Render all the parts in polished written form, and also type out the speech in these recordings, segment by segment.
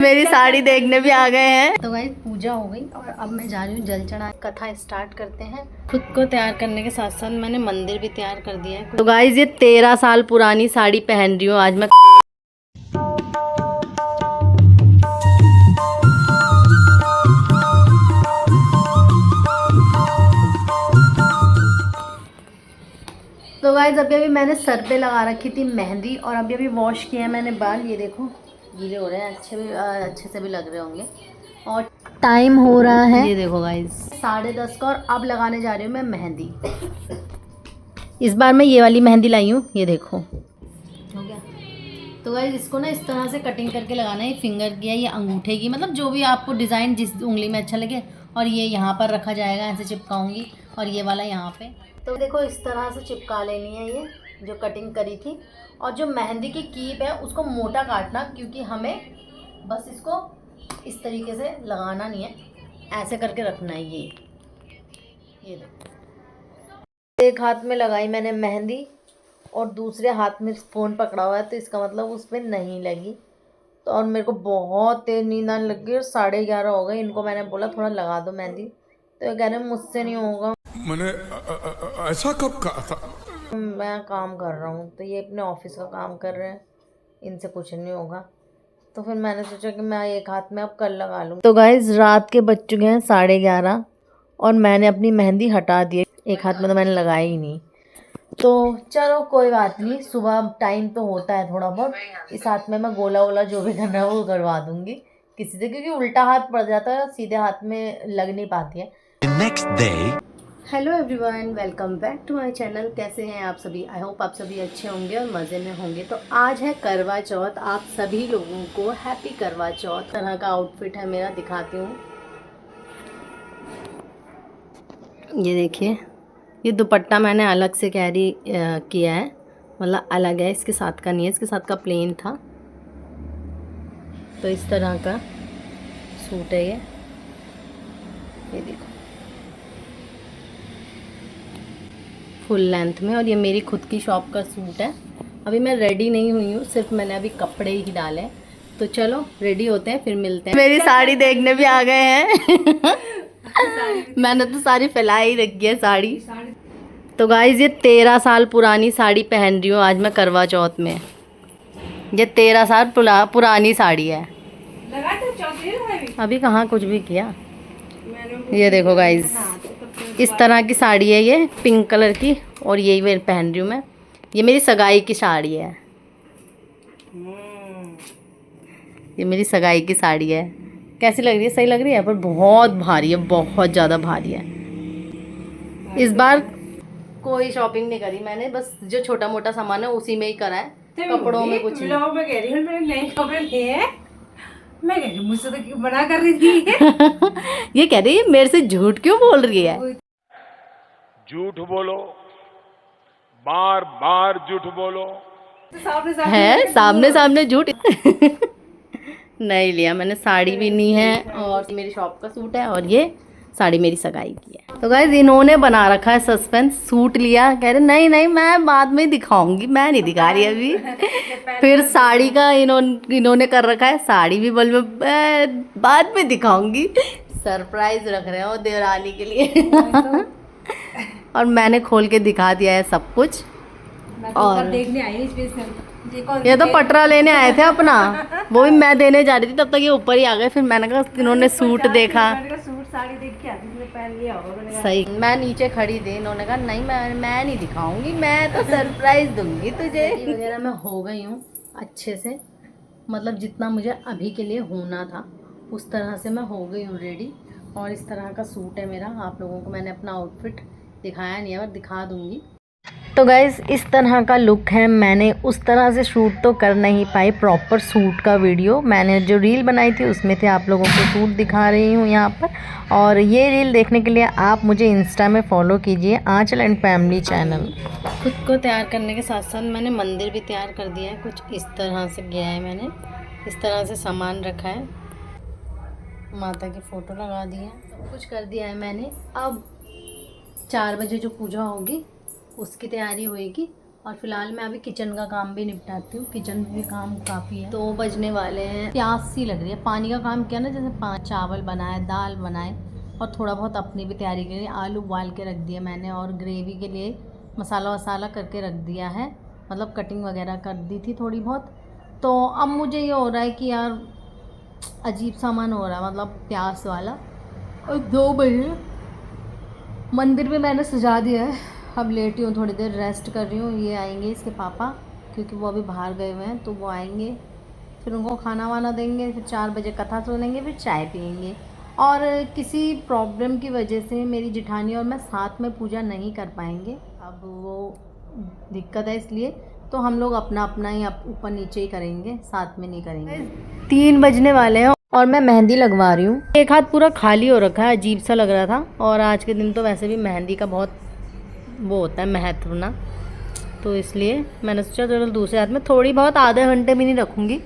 मेरी साड़ी देखने भी आ गए हैं। तो भाई पूजा हो गई और अब मैं जा रही हूँ जल चढ़ा। कथा स्टार्ट करते हैं। खुद को तैयार करने के साथ साथ मैंने मंदिर भी तैयार कर दिया है। तो गाइज ये 13 साल पुरानी साड़ी पहन रही हूँ आज मैं। तो गाइज अभी मैंने सर पे लगा रखी थी मेहंदी और अभी वॉश किया है मैंने बाल। ये देखो गीले हो रहे हैं, अच्छे से भी लग रहे होंगे। और टाइम हो रहा है, ये देखो गाइज 10:30 का। और अब लगाने जा रही हूँ मैं मेहंदी। इस बार मैं ये वाली मेहंदी लाई हूँ, ये देखो हो गया। तो गाइज इसको ना इस तरह से कटिंग करके लगाना है। फिंगर की है, ये अंगूठे की, मतलब जो भी आपको डिज़ाइन जिस उंगली में अच्छा लगे। और ये यहाँ पर रखा जाएगा, ऐसे चिपकाऊंगी। और ये वाला यहाँ पे। तो देखो इस तरह से चिपका लेनी है ये जो कटिंग करी थी। और जो मेहंदी की कीप है उसको मोटा काटना, क्योंकि हमें बस इसको इस तरीके से लगाना नहीं है, ऐसे करके रखना है। ये देखो एक हाथ में लगाई मैंने मेहंदी और दूसरे हाथ में फ़ोन पकड़ा हुआ है, तो इसका मतलब उस पर नहीं लगी। तो और मेरे को बहुत तेज़ नींद आने लग गई और 11:30 हो गए। इनको मैंने बोला थोड़ा लगा दो मेहंदी, तो ये कह रहे मुझसे नहीं होगा। मैंने ऐसा कब कहा था? मैं काम कर रहा हूँ, तो ये अपने ऑफिस का काम कर रहे हैं, इनसे कुछ नहीं होगा। तो फिर मैंने सोचा कि मैं एक हाथ में अब कल लगा लूँ। तो गाइज रात के बज चुके हैं 11:30 और मैंने अपनी मेहंदी हटा दी। एक हाथ में तो मैंने लगाई ही नहीं। तो चलो कोई बात नहीं, सुबह टाइम तो होता है थोड़ा बहुत। इस हाथ में मैं गोला वोला जो भी करना है वो करवा दूंगी किसी से, क्योंकि उल्टा हाथ पड़ जाता है, सीधे हाथ में लग नहीं पाती है। Next day. Hello everyone, welcome back to my channel. कैसे हैं आप सभी? आई होप आप सभी अच्छे होंगे और मज़े में होंगे। तो आज है करवा चौथ। आप सभी लोगों को हैप्पी करवा चौथ। तरह का आउटफिट है मेरा, दिखाती हूँ। ये देखिए, ये दुपट्टा मैंने अलग से कैरी किया है, मतलब अलग है, इसके साथ का नहीं है। इसके साथ का प्लेन था। तो इस तरह का सूट है ये देखो फुल लेंथ में। और ये मेरी खुद की शॉप का सूट है। अभी मैं रेडी नहीं हुई हूँ, सिर्फ मैंने अभी कपड़े ही डाले। तो चलो रेडी होते हैं, फिर मिलते हैं। मेरी साड़ी देखने भी आ गए हैं। मैंने तो सारी फैला ही रखी है साड़ी। तो गाइज ये 13 साल पुरानी साड़ी पहन रही हूँ आज मैं करवा चौथ में। ये 13 साल पुरानी साड़ी है। अभी कहाँ कुछ भी किया। ये देखो गाइज इस तरह की साड़ी है, ये पिंक कलर की। और यही मैं पहन रही हूँ मैं। ये मेरी सगाई की साड़ी है। ये मेरी सगाई की साड़ी है। कैसी लग रही है? सही लग रही है, पर बहुत भारी है, बहुत ज़्यादा भारी है। इस बार कोई शॉपिंग नहीं करी मैंने, बस जो छोटा मोटा सामान है उसी में ही करा है। कपड़ों में कुछ नहीं। मैं कह रही हूँ मैंने नए कपड़े लिए हैं। मैं कह रही हूँ मुझसे तो मना कर रही थी। ये कह रही है मेरे से झूठ क्यों बोल रही है? झूठ बोलो, बार बार झूठ बोलो। है सामने सामने झूठ। नहीं लिया मैंने, साड़ी भी नहीं है और मेरी शॉप का सूट है और ये साड़ी मेरी सगाई की है। तो गाइस इन्होंने बना रखा है सस्पेंस। सूट लिया, कह रहे नहीं नहीं मैं बाद में दिखाऊंगी, मैं नहीं दिखा रही अभी। फिर साड़ी का इन्होंने कर रखा है, साड़ी भी बोल में बाद में दिखाऊंगी। सरप्राइज रख रहे हैं वो देवरानी के लिए। और मैंने खोल के दिखा दिया है सब कुछ। और देखने आई स्पेशल। ये तो पटरा लेने आए थे अपना, वो भी मैं देने जा रही थी, तब तक ये ऊपर ही आ गए। फिर मैंने कहा इन्होंने सूट देखा, सूट साड़ी देख के आती थी, पहन लिया होगा। सही। मैं नीचे खड़ी थी, इन्होंने कहा नहीं मैं नहीं दिखाऊंगी, मैं तो सरप्राइज दूंगी तुझे। वगैरह मैं हो गई हूँ अच्छे से, मतलब जितना मुझे अभी के लिए होना था उस तरह से मैं हो गई हूँ रेडी। और इस तरह का सूट है मेरा। आप लोगों को मैंने अपना आउटफिट दिखाया नहीं है, और दिखा दूँगी। तो गाइज़ इस तरह का लुक है। मैंने उस तरह से शूट तो कर नहीं पाई प्रॉपर सूट का वीडियो। मैंने जो रील बनाई थी उसमें थे आप लोगों को सूट दिखा रही हूँ यहाँ पर। और ये रील देखने के लिए आप मुझे इंस्टा में फॉलो कीजिए, आंचल एंड फैमिली चैनल। खुद को तैयार करने के साथ साथ मैंने मंदिर भी तैयार कर दिया है। कुछ इस तरह से गया है, मैंने इस तरह से सामान रखा है, माता की फ़ोटो लगा दी है, सब कुछ कर दिया है मैंने। अब 4 बजे जो पूजा होगी उसकी तैयारी होएगी। और फिलहाल मैं अभी किचन का काम भी निपटाती हूँ। किचन में भी काम काफ़ी है। 2 बजने वाले हैं। प्यास सी लग रही है। पानी का काम किया ना, जैसे चावल बनाए, दाल बनाए और थोड़ा बहुत अपनी भी तैयारी के लिए आलू उबाल के रख दिया मैंने और ग्रेवी के लिए मसाला वसाला करके रख दिया है, मतलब कटिंग वगैरह कर दी थी थोड़ी बहुत। तो अब मुझे ये हो रहा है कि यार अजीब सा मन हो रहा है, मतलब प्यास वाला। और 2 बजे मंदिर भी मैंने सजा दिया है। अब लेटी हूँ, थोड़ी देर रेस्ट कर रही हूँ। ये आएंगे इसके पापा, क्योंकि वो अभी बाहर गए हुए हैं, तो वो आएंगे, फिर उनको खाना वाना देंगे, फिर 4 बजे कथा सुनेंगे, फिर चाय पियेंगे। और किसी प्रॉब्लम की वजह से मेरी जिठानी और मैं साथ में पूजा नहीं कर पाएंगे। अब वो दिक्कत है, इसलिए तो हम लोग अपना अपना ही ऊपर नीचे ही करेंगे, साथ में नहीं करेंगे। 3 बजने वाले हैं और मैं मेहंदी लगवा रही हूँ। एक हाथ पूरा खाली हो रखा है, अजीब सा लग रहा था। और आज के दिन तो वैसे भी मेहंदी का बहुत वो होता है महत्व ना, तो इसलिए मैंने सोचा चलो दूसरे हाथ में थोड़ी बहुत, आधे घंटे भी नहीं रखूँगी,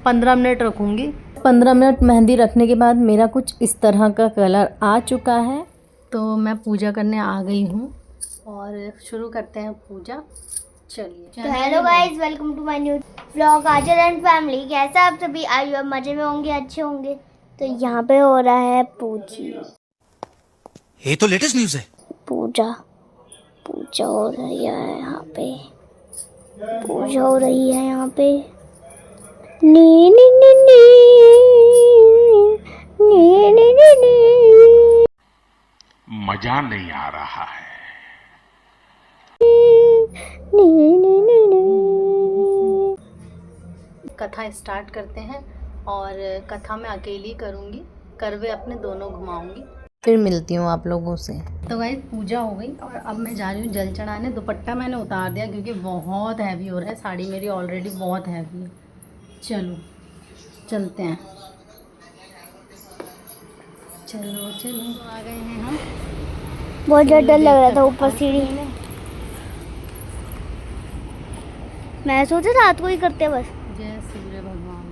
15 मिनट रखूँगी। 15 मिनट मेहंदी रखने के बाद मेरा कुछ इस तरह का कलर आ चुका है। तो मैं पूजा करने आ गई हूँ और शुरू करते हैं पूजा। चलिए। तो hello guys, welcome to my new vlog Aajal and family. कैसा आप सभी? आई होप मजे में होंगे, अच्छे होंगे। तो यहाँ पे हो रहा है पूजा। ये तो लेटेस्ट न्यूज़ है। पूजा हो रही है यहाँ पे, पूजा हो रही है यहाँ पे। नी नी नी नी नी नी नी नी। मजा नहीं आ रहा है। कथा स्टार्ट करते हैं और कथा मैं अकेली करूँगी, करवे अपने दोनों घुमाऊंगी, फिर मिलती हूँ आप लोगों से। तो गाइस पूजा हो गई और अब मैं जा रही हूँ जल चढ़ाने। दुपट्टा मैंने उतार दिया क्योंकि बहुत हैवी हो रहा है, साड़ी मेरी ऑलरेडी बहुत हैवी है। चलो चलते हैं, चलो चलो। आ गए हैं हम। बहुत ज़्यादा डर लग रहा था ऊपर सीढ़ी में। मैं सोचा रात को ही करते बस। जय सूर्य भगवान।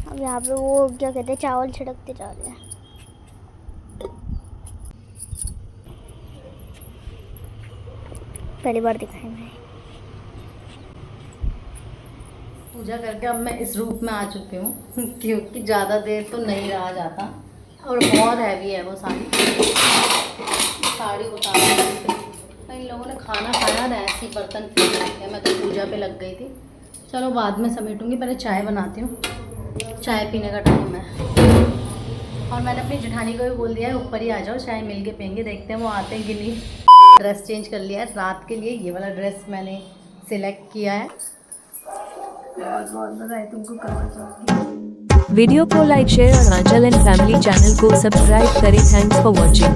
अब यहाँ पे वो क्या कहते हैं, चावल छिड़कते जा रहे हैं। पहली बार दिखाई मैं। पूजा करके अब मैं इस रूप में आ चुकी हूँ क्योंकि ज़्यादा देर तो नहीं रहा जाता और बहुत हैवी है वो साड़ी उतार। इन लोगों ने खाना खाया ना, ऐसे बर्तन फेंक रखे। मैं तो पूजा पे लग गई थी। चलो बाद में समेटूंगी, पहले चाय बनाती हूँ, चाय पीने का टाइम है। और मैंने अपनी जेठानी को भी बोल दिया है ऊपर ही आ जाओ, चाय मिल के पियेंगे। देखते हैं वो आते हैं कि नहीं। ड्रेस चेंज कर लिया है रात के लिए, ये वाला ड्रेस मैंने सिलेक्ट किया है। बहुत बहुत बधाई तुमको करना चाहूँगी। वीडियो को लाइक, शेयर और आंचल एंड फैमिली चैनल को सब्सक्राइब करें। Thanks for watching.